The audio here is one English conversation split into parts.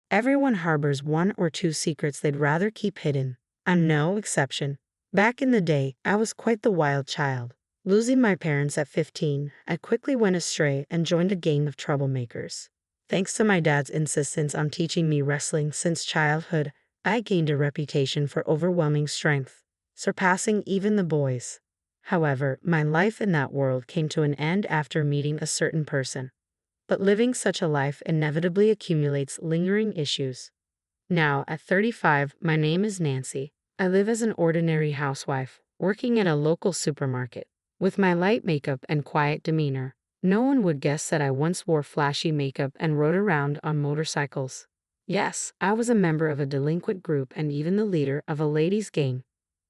Everyone harbors one or two secrets they'd rather keep hidden. I'm no exception. Back in the day, I was quite the wild child. Losing my parents at 15, I quickly went astray and joined a gang of troublemakers. Thanks to my dad's insistence on teaching me wrestling since childhood, I gained a reputation for overwhelming strength, surpassing even the boys. However, my life in that world came to an end after meeting a certain person. But living such a life inevitably accumulates lingering issues. Now, at 35, my name is Nancy. I live as an ordinary housewife, working at a local supermarket. With my light makeup and quiet demeanor, no one would guess that I once wore flashy makeup and rode around on motorcycles. Yes, I was a member of a delinquent group and even the leader of a ladies' gang.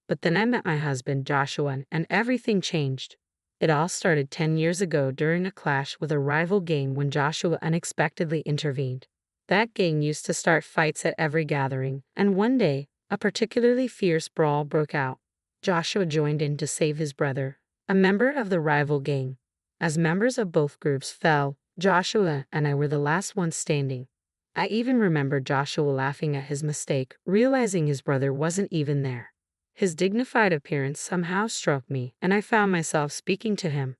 But then I met my husband, Joshua, and everything changed. It all started 10 years ago during a clash with a rival gang when Joshua unexpectedly intervened. That gang used to start fights at every gathering, and one day, a particularly fierce brawl broke out. Joshua joined in to save his brother, a member of the rival gang. As members of both groups fell, Joshua and I were the last ones standing. I even remember Joshua laughing at his mistake, realizing his brother wasn't even there. His dignified appearance somehow struck me, and I found myself speaking to him.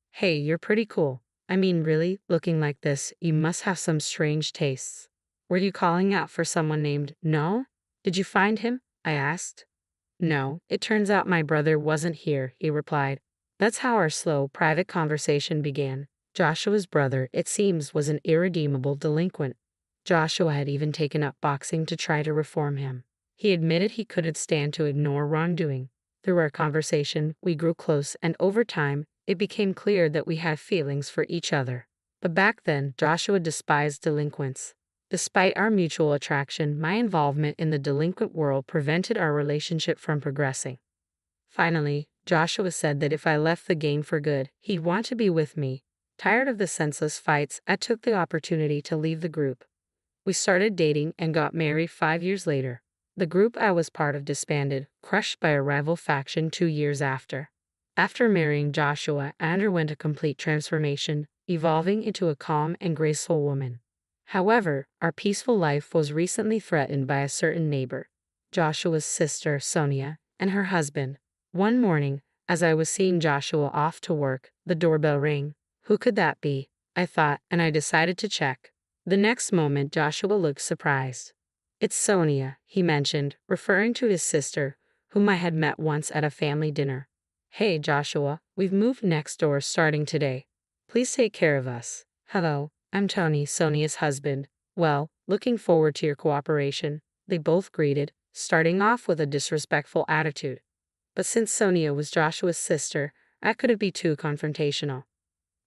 Hey, you're pretty cool. I mean, really, looking like this, you must have some strange tastes. Were you calling out for someone named No? Did you find him? I asked. No, it turns out my brother wasn't here, he replied. That's how our slow, private conversation began. Joshua's brother, it seems, was an irredeemable delinquent. Joshua had even taken up boxing to try to reform him. He admitted he couldn't stand to ignore wrongdoing. Through our conversation, we grew close, and over time, it became clear that we had feelings for each other. But back then, Joshua despised delinquents. Despite our mutual attraction, my involvement in the delinquent world prevented our relationship from progressing. Finally, Joshua said that if I left the gang for good, he'd want to be with me. Tired of the senseless fights, I took the opportunity to leave the group. We started dating and got married 5 years later. The group I was part of disbanded, crushed by a rival faction 2 years after. After marrying Joshua, I underwent a complete transformation, evolving into a calm and graceful woman. However, our peaceful life was recently threatened by a certain neighbor, Joshua's sister, Sonia, and her husband. One morning, as I was seeing Joshua off to work, the doorbell rang. Who could that be? I thought, and I decided to check. The next moment, Joshua looked surprised. It's Sonia, he mentioned, referring to his sister, whom I had met once at a family dinner. Hey, Joshua, we've moved next door starting today. Please take care of us. Hello, I'm Tony, Sonia's husband. Well, looking forward to your cooperation, they both greeted, starting off with a disrespectful attitude. But since Sonia was Joshua's sister, I couldn't be too confrontational.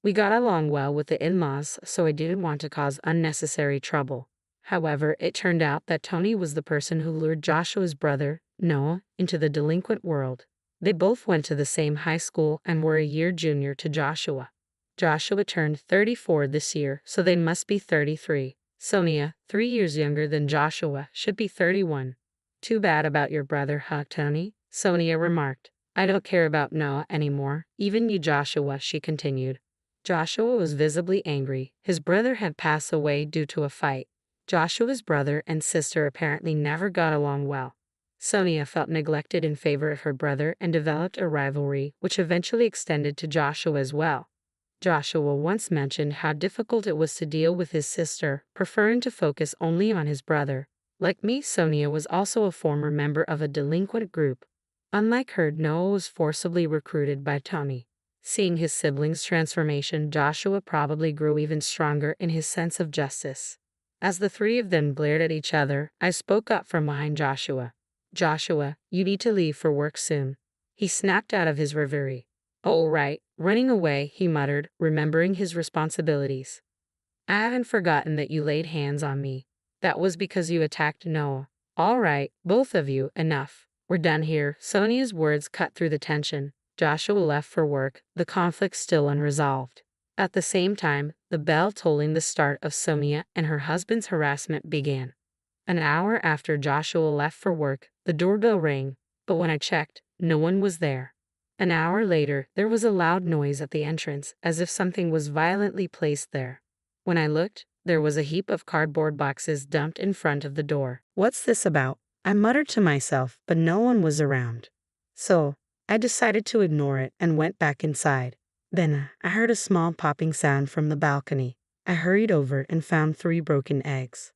We got along well with the in-laws, so I didn't want to cause unnecessary trouble. However, it turned out that Tony was the person who lured Joshua's brother, Noah, into the delinquent world. They both went to the same high school and were a year junior to Joshua. Joshua turned 34 this year, so they must be 33. Sonia, 3 years younger than Joshua, should be 31. Too bad about your brother, huh, Tony? Sonia remarked. I don't care about Noah anymore, even you, Joshua, she continued. Joshua was visibly angry. His brother had passed away due to a fight. Joshua's brother and sister apparently never got along well. Sonia felt neglected in favor of her brother and developed a rivalry, which eventually extended to Joshua as well. Joshua once mentioned how difficult it was to deal with his sister, preferring to focus only on his brother. Like me, Sonia was also a former member of a delinquent group. Unlike her, Noah was forcibly recruited by Tony. Seeing his siblings' transformation, Joshua probably grew even stronger in his sense of justice. As the three of them glared at each other, I spoke up from behind Joshua. Joshua, you need to leave for work soon. He snapped out of his reverie. Oh, right, running away, he muttered, remembering his responsibilities. I haven't forgotten that you laid hands on me. That was because you attacked Noah. All right, both of you, enough. We're done here. Sonia's words cut through the tension. Joshua left for work, the conflict still unresolved. At the same time, the bell tolling the start of Sonia and her husband's harassment began. An hour after Joshua left for work, the doorbell rang, but when I checked, no one was there. An hour later, there was a loud noise at the entrance, as if something was violently placed there. When I looked, there was a heap of cardboard boxes dumped in front of the door. What's this about? I muttered to myself, but no one was around. So, I decided to ignore it and went back inside. Then, I heard a small popping sound from the balcony. I hurried over and found 3 broken eggs.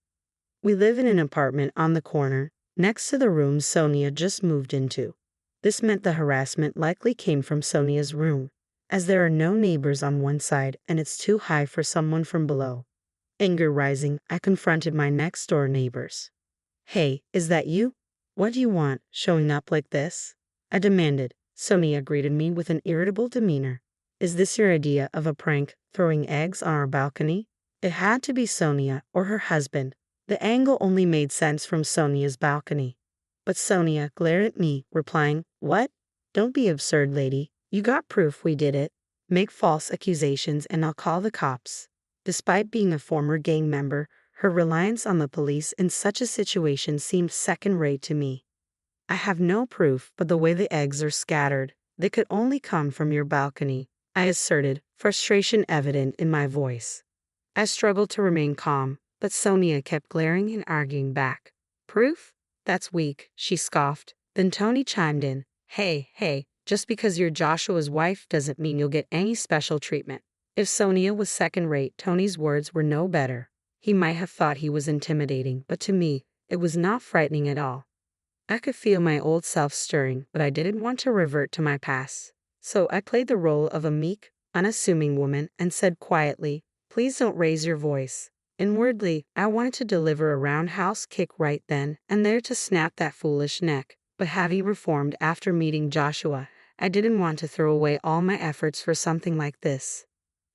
We live in an apartment on the corner, next to the room Sonia just moved into. This meant the harassment likely came from Sonia's room, as there are no neighbors on one side and it's too high for someone from below. Anger rising, I confronted my next-door neighbors. "Hey, is that you? What do you want, showing up like this?" I demanded. Sonia greeted me with an irritable demeanor. "Is this your idea of a prank, throwing eggs on our balcony?" It had to be Sonia or her husband. The angle only made sense from Sonia's balcony. But Sonia glared at me, replying, "What? Don't be absurd, lady. You got proof we did it. Make false accusations and I'll call the cops." Despite being a former gang member, her reliance on the police in such a situation seemed second-rate to me. "I have no proof, but the way the eggs are scattered, they could only come from your balcony," I asserted, frustration evident in my voice. I struggled to remain calm, but Sonia kept glaring and arguing back. "Proof? That's weak," she scoffed. Then Tony chimed in. Hey, just because you're Joshua's wife doesn't mean you'll get any special treatment." If Sonia was second-rate, Tony's words were no better. He might have thought he was intimidating, but to me, it was not frightening at all. I could feel my old self stirring, but I didn't want to revert to my past. So I played the role of a meek, unassuming woman and said quietly, "Please don't raise your voice." Inwardly, I wanted to deliver a roundhouse kick right then and there to snap that foolish neck. But having reformed after meeting Joshua, I didn't want to throw away all my efforts for something like this.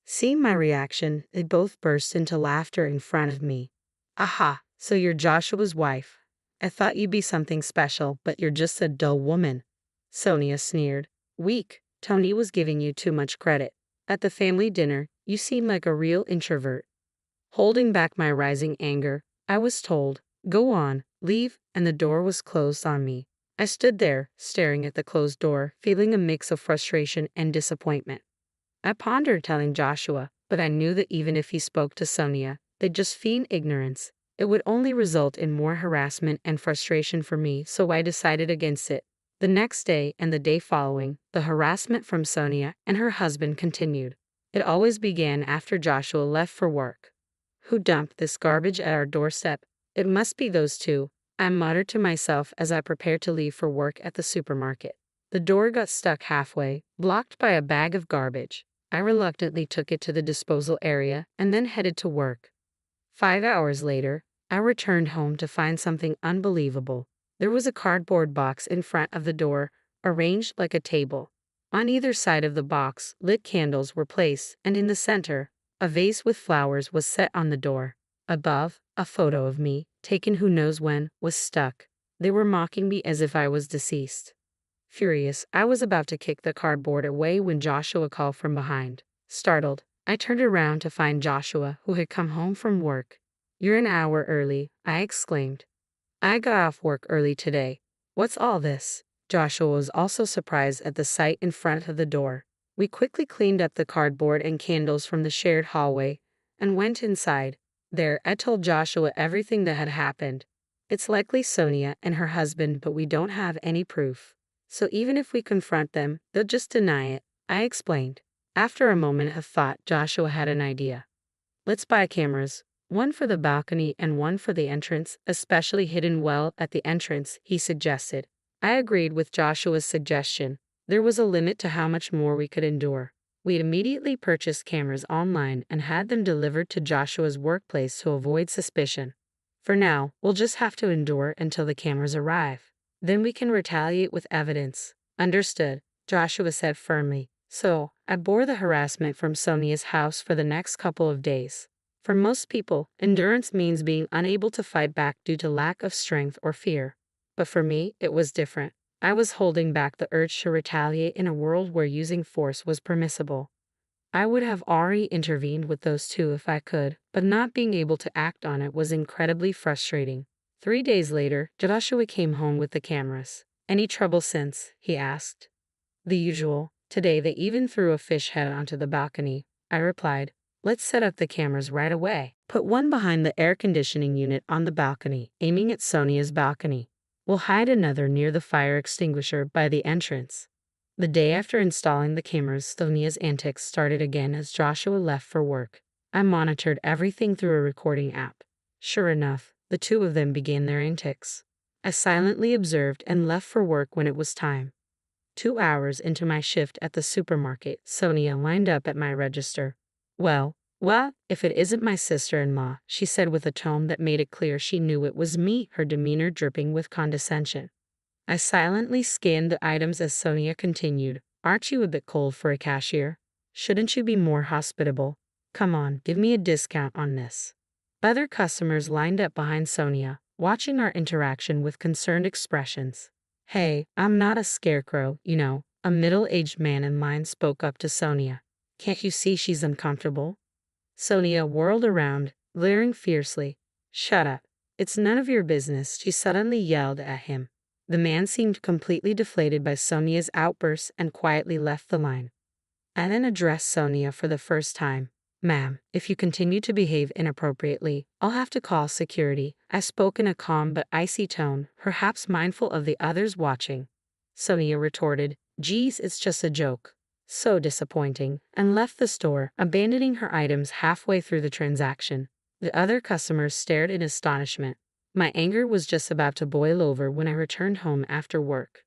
Seeing my reaction, they both burst into laughter in front of me. "Aha, so you're Joshua's wife. I thought you'd be something special, but you're just a dull woman," Sonia sneered. "Weak. Tony was giving you too much credit. At the family dinner, you seemed like a real introvert." Holding back my rising anger, I was told, "Go on, leave," and the door was closed on me. I stood there, staring at the closed door, feeling a mix of frustration and disappointment. I pondered telling Joshua, but I knew that even if he spoke to Sonia, they'd just feign ignorance. It would only result in more harassment and frustration for me, so I decided against it. The next day and the day following, the harassment from Sonia and her husband continued. It always began after Joshua left for work. "Who dumped this garbage at our doorstep? It must be those two," I muttered to myself as I prepared to leave for work at the supermarket. The door got stuck halfway, blocked by a bag of garbage. I reluctantly took it to the disposal area and then headed to work. 5 hours later, I returned home to find something unbelievable. There was a cardboard box in front of the door, arranged like a table. On either side of the box, lit candles were placed, and in the center, a vase with flowers was set on the door. Above, a photo of me, taken who knows when, was stuck. They were mocking me as if I was deceased. Furious, I was about to kick the cardboard away when Joshua called from behind. Startled, I turned around to find Joshua, who had come home from work. "You're an hour early," I exclaimed. "I got off work early today. What's all this?" Joshua was also surprised at the sight in front of the door. We quickly cleaned up the cardboard and candles from the shared hallway and went inside. There, I told Joshua everything that had happened. "It's likely Sonia and her husband, but we don't have any proof. So even if we confront them, they'll just deny it," I explained. After a moment of thought, Joshua had an idea. "Let's buy cameras, one for the balcony and one for the entrance, especially hidden well at the entrance," he suggested. I agreed with Joshua's suggestion. There was a limit to how much more we could endure. We immediately purchased cameras online and had them delivered to Joshua's workplace to avoid suspicion. "For now, we'll just have to endure until the cameras arrive. Then we can retaliate with evidence." "Understood," Joshua said firmly. So, I bore the harassment from Sonia's house for the next couple of days. For most people, endurance means being unable to fight back due to lack of strength or fear. But for me, it was different. I was holding back the urge to retaliate in a world where using force was permissible. I would have already intervened with those two if I could, but not being able to act on it was incredibly frustrating. 3 days later, Joshua came home with the cameras. "Any trouble since?" he asked. "The usual. Today they even threw a fish head onto the balcony," I replied. Let's set up the cameras right away. Put one behind the air conditioning unit on the balcony, aiming at Sonia's balcony. We'll hide another near the fire extinguisher by the entrance. The day after installing the cameras, Sonia's antics started again as Joshua left for work. I monitored everything through a recording app. Sure enough, the two of them began their antics. I silently observed and left for work when it was time. 2 hours into my shift at the supermarket, Sonia lined up at my register. Well, if it isn't my sister-in-law, she said with a tone that made it clear she knew it was me, her demeanor dripping with condescension. I silently scanned the items as Sonia continued. Aren't you a bit cold for a cashier? Shouldn't you be more hospitable? Come on, give me a discount on this. Other customers lined up behind Sonia, watching our interaction with concerned expressions. Hey, I'm not a scarecrow, you know, a middle-aged man in line spoke up to Sonia. Can't you see she's uncomfortable? Sonia whirled around, glaring fiercely. Shut up. It's none of your business, she suddenly yelled at him. The man seemed completely deflated by Sonia's outburst and quietly left the line. I then addressed Sonia for the first time. Ma'am, if you continue to behave inappropriately, I'll have to call security. I spoke in a calm but icy tone, perhaps mindful of the others watching. Sonia retorted, Geez, it's just a joke. So disappointing, and left the store, abandoning her items halfway through the transaction. The other customers stared in astonishment. My anger was just about to boil over when I returned home after work.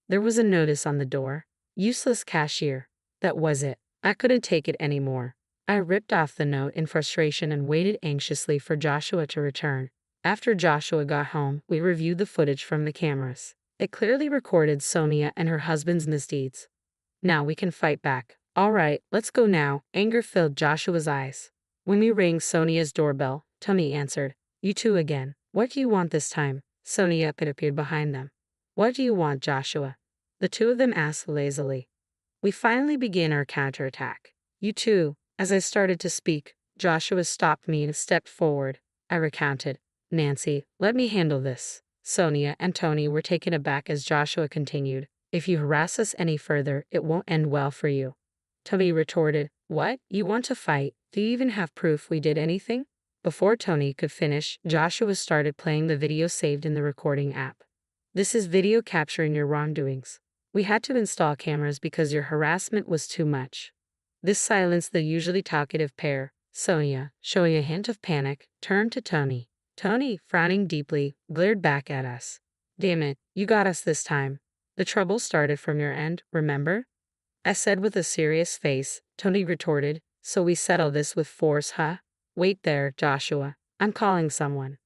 There was a notice on the door. Useless cashier. That was it. I couldn't take it anymore. I ripped off the note in frustration and waited anxiously for Joshua to return. After Joshua got home, we reviewed the footage from the cameras. It clearly recorded Sonia and her husband's misdeeds. Now we can fight back. All right, let's go now. Anger filled Joshua's eyes. When we rang Sonia's doorbell, Tommy answered. You two again. What do you want this time? Sonia appeared behind them. What do you want, Joshua? The two of them asked lazily. We finally began our counterattack. You two. As I started to speak, Joshua stopped me and stepped forward. I recounted. Nancy, let me handle this. Sonia and Tony were taken aback as Joshua continued. If you harass us any further, it won't end well for you. Tony retorted. What? You want to fight? Do you even have proof we did anything? Before Tony could finish, Joshua started playing the video saved in the recording app. This is video capturing your wrongdoings. We had to install cameras because your harassment was too much. This silenced the usually talkative pair. Sonia, showing a hint of panic, turned to Tony. Tony, frowning deeply, glared back at us. Damn it, you got us this time. The trouble started from your end, remember? I said with a serious face. Tony retorted, so we settle this with force, huh? Wait there, Joshua. I'm calling someone.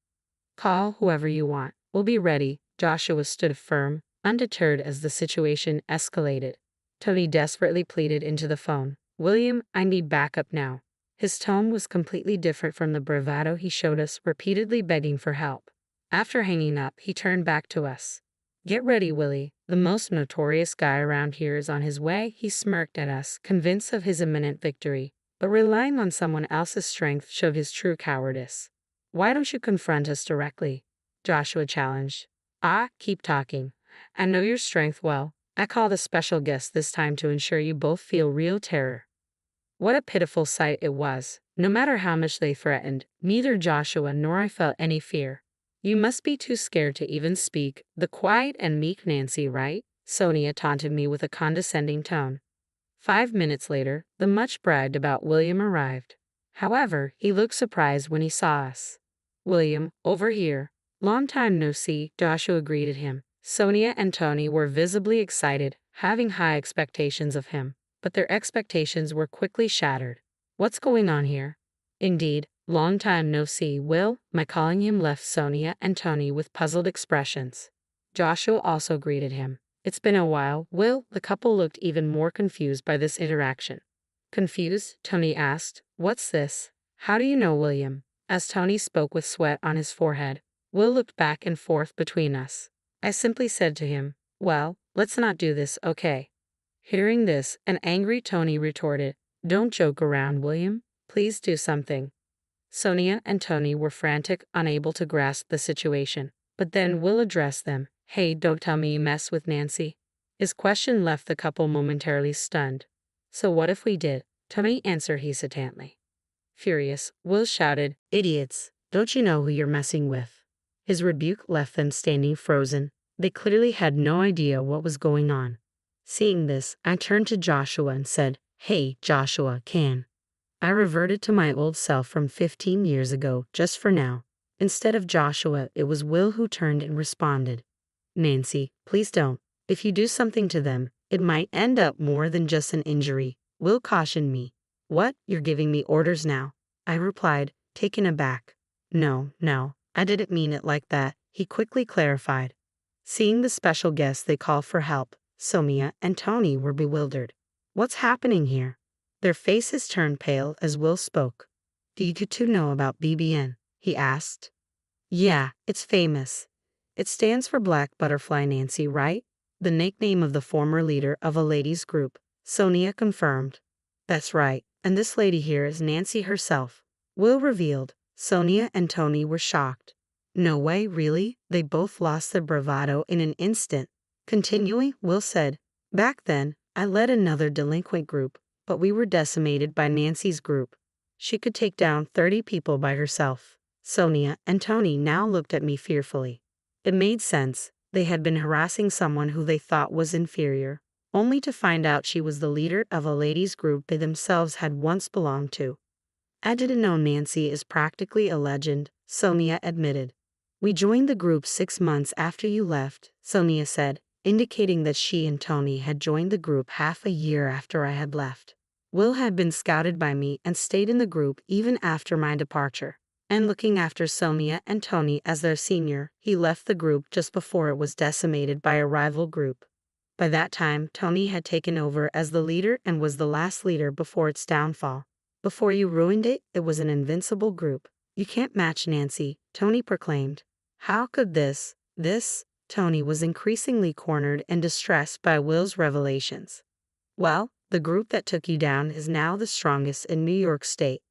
Call whoever you want. We'll be ready. Joshua stood firm, undeterred as the situation escalated. Tony desperately pleaded into the phone. William, I need backup now. His tone was completely different from the bravado he showed us, repeatedly begging for help. After hanging up, he turned back to us. Get ready, Willie. The most notorious guy around here is on his way. He smirked at us, convinced of his imminent victory. But relying on someone else's strength showed his true cowardice. Why don't you confront us directly? Joshua challenged. Keep talking. I know your strength well. I called a special guest this time to ensure you both feel real terror. What a pitiful sight it was. No matter how much they threatened, neither Joshua nor I felt any fear. You must be too scared to even speak. The quiet and meek Nancy, right? Sonia taunted me with a condescending tone. 5 minutes later, the much bragged about William arrived. However, he looked surprised when he saw us. William, over here. Long time no see, Joshua greeted him. Sonia and Tony were visibly excited, having high expectations of him. But their expectations were quickly shattered. What's going on here? Indeed, long time no see, Will. My calling him left Sonia and Tony with puzzled expressions. Joshua also greeted him. It's been a while, Will. The couple looked even more confused by this interaction. Confused? Tony asked. What's this? How do you know, William? As Tony spoke with sweat on his forehead, Will looked back and forth between us. I simply said to him, well, let's not do this, okay? Hearing this, an angry Tony retorted, don't joke around, William. Please do something. Sonia and Tony were frantic, unable to grasp the situation. But then Will addressed them. Hey, don't tell me you mess with Nancy. His question left the couple momentarily stunned. So what if we did? Tony answered hesitantly. Furious, Will shouted, "Idiots! Don't you know who you're messing with?" His rebuke left them standing frozen. They clearly had no idea what was going on. Seeing this, I turned to Joshua and said, "Hey, Joshua, I reverted to my old self from 15 years ago, just for now." Instead of Joshua, it was Will who turned and responded, "Nancy, please don't. If you do something to them, it might end up more than just an injury." Will cautioned me. "What, you're giving me orders now?" I replied, taken aback. No, I didn't mean it like that," he quickly clarified. Seeing the special guests they called for help, Sonia and Tony were bewildered. "What's happening here?" Their faces turned pale as Will spoke. "Do you two know about BBN?" he asked. "Yeah, it's famous. It stands for Black Butterfly Nancy, right? The nickname of the former leader of a ladies' group," Sonia confirmed. "That's right, and this lady here is Nancy herself," Will revealed. Sonia and Tony were shocked. "No way, really?" They both lost their bravado in an instant. Continuing, Will said, "Back then, I led another delinquent group, but we were decimated by Nancy's group. She could take down 30 people by herself." Sonia and Tony now looked at me fearfully. It made sense. They had been harassing someone who they thought was inferior, only to find out she was the leader of a ladies' group they themselves had once belonged to. "I didn't know Nancy is practically a legend," Sonia admitted. "We joined the group 6 months after you left," Sonia said, indicating that she and Tony had joined the group half a year after I had left. Will had been scouted by me and stayed in the group even after my departure. And looking after Sonia and Tony as their senior, he left the group just before it was decimated by a rival group. By that time, Tony had taken over as the leader and was the last leader before its downfall. "Before you ruined it, it was an invincible group. You can't match Nancy," Tony proclaimed. "How could this? Tony was increasingly cornered and distressed by Will's revelations. "Well, the group that took you down is now the strongest in New York State.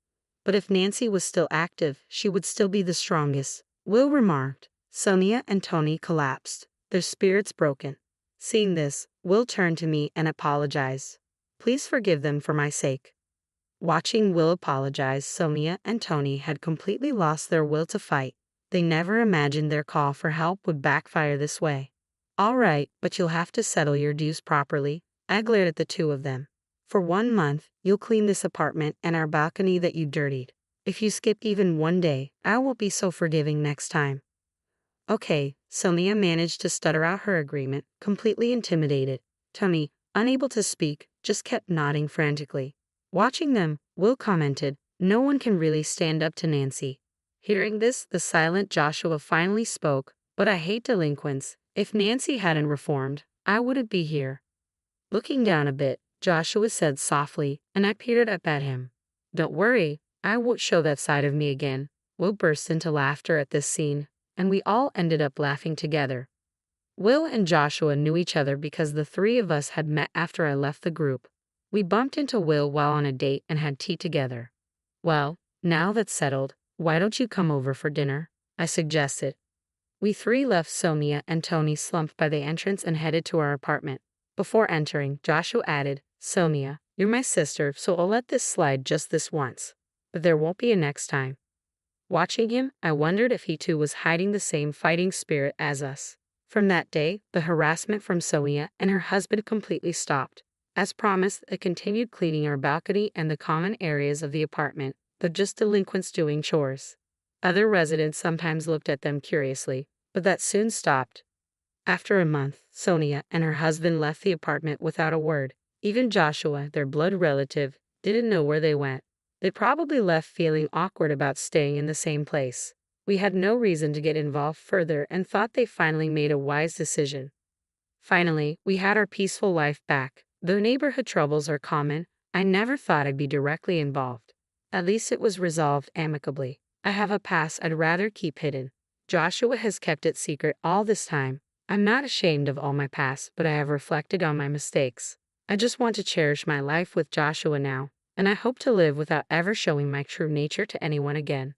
But if Nancy was still active, she would still be the strongest," Will remarked. Sonia and Tony collapsed, their spirits broken. Seeing this, Will turned to me and apologized. "Please forgive them for my sake." Watching Will apologize, Sonia and Tony had completely lost their will to fight. They never imagined their call for help would backfire this way. "All right, but you'll have to settle your dues properly," I glared at the two of them. "For 1 month, you'll clean this apartment and our balcony that you dirtied. If you skip even 1 day, I won't be so forgiving next time." "Okay," Sonia managed to stutter out her agreement, completely intimidated. Tony, unable to speak, just kept nodding frantically. Watching them, Will commented, "No one can really stand up to Nancy." Hearing this, the silent Joshua finally spoke, "But I hate delinquents. If Nancy hadn't reformed, I wouldn't be here." Looking down a bit, Joshua said softly, and I peered up at him. "Don't worry, I won't show that side of me again." Will burst into laughter at this scene, and we all ended up laughing together. Will and Joshua knew each other because the three of us had met after I left the group. We bumped into Will while on a date and had tea together. "Well, now that's settled, why don't you come over for dinner?" I suggested. We three left Sonia and Tony slumped by the entrance and headed to our apartment. Before entering, Joshua added, "Sonia, you're my sister, so I'll let this slide just this once. But there won't be a next time." Watching him, I wondered if he too was hiding the same fighting spirit as us. From that day, the harassment from Sonia and her husband completely stopped. As promised, I continued cleaning our balcony and the common areas of the apartment, though just delinquents doing chores. Other residents sometimes looked at them curiously, but that soon stopped. After a month, Sonia and her husband left the apartment without a word. Even Joshua, their blood relative, didn't know where they went. They probably left feeling awkward about staying in the same place. We had no reason to get involved further and thought they finally made a wise decision. Finally, we had our peaceful life back. Though neighborhood troubles are common, I never thought I'd be directly involved. At least it was resolved amicably. I have a past I'd rather keep hidden. Joshua has kept it secret all this time. I'm not ashamed of all my past, but I have reflected on my mistakes. I just want to cherish my life with Joshua now, and I hope to live without ever showing my true nature to anyone again.